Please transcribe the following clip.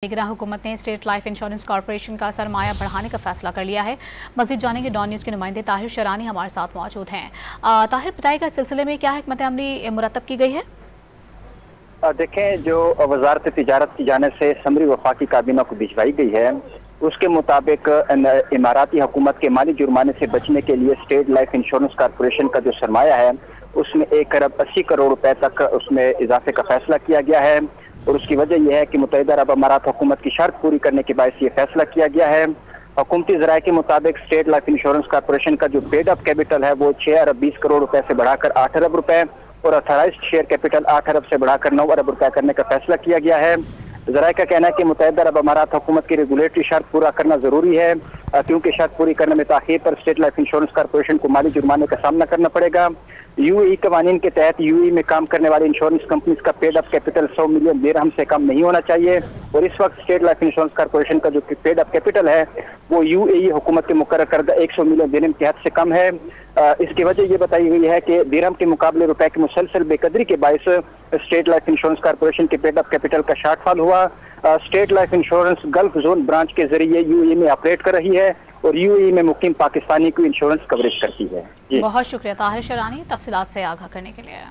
निगरां हुकूमत ने state life insurance corporation का सरमाया बढ़ाने का फैसला कर लिया है। मज़ीद जानेंगे डॉन न्यूज़ के नुमाइंदे ताहिर शरानी हमारे साथ मौजूद हैं। ताहिर, बताइएगा इस सिलसिले में क्या हिकमत अमली मुरतब की गई है? देखें, जो वजारत तिजारत की जानिब से समरी वफाकी काबीना को भिजवाई गई है उसके मुताबिक इमाराती हुकूमत के माली जुर्माने से बचने के लिए स्टेट लाइफ इंश्योरेंस कॉर्पोरेशन का जो सरमाया है उसमें 1 अरब 80 करोड़ रुपए तक उसमें इजाफे का फैसला किया गया है। और उसकी वजह यह है कि मुत्तहिदा अरब अमारात हुकूमत की शर्त पूरी करने के बायस ये फैसला किया गया है। हुकूमती ज़राए के मुताबिक स्टेट लाइफ इंश्योरेंस कॉर्पोरेशन का जो पेड अप कैपिटल है वो 6 अरब 20 करोड़ रुपए से बढ़ाकर 8 अरब रुपए और अथराइज्ड शेयर कैपिटल 8 अरब से बढ़ाकर 9 अरब रुपए करने का फैसला किया गया है। ज़राए का कहना है कि मुत्तहिदा अरब अमारात हुकूमत की रेगुलेटरी शर्त पूरा करना जरूरी है, क्योंकि शर्त पूरी करने में ताखीर पर स्टेट लाइफ इंश्योरेंस कॉर्पोरेशन को माली जुर्माने का सामना करना पड़ेगा। यूएई कवानीन के तहत यूएई में काम करने वाली इंश्योरेंस कंपनीज का पेड अप कैपिटल 100 मिलियन दिरहम से कम नहीं होना चाहिए और इस वक्त स्टेट लाइफ इंश्योरेंस कॉर्पोरेशन का जो पेड अप कैपिटल है वो यूएई हुकूमत के मुकर्रर करदा 100 मिलियन दिरहम के हद से कम है। इसकी वजह ये बताई गई है कि दिरहम के मुकाबले रुपए की मुसलसल बेकदरी के बायस स्टेट लाइफ इंश्योरेंस कॉर्पोरेशन के पेड अप कैपिटल का शॉर्टफॉल हुआ। State life insurance gulf zone branch के जरिए यूएई में ऑपरेट कर रही है और यूएई में मुकीम पाकिस्तानी को इंश्योरेंस कवरेज करती है। बहुत शुक्रिया ताहिर शरानी तफसीलात से आगाह करने के लिए।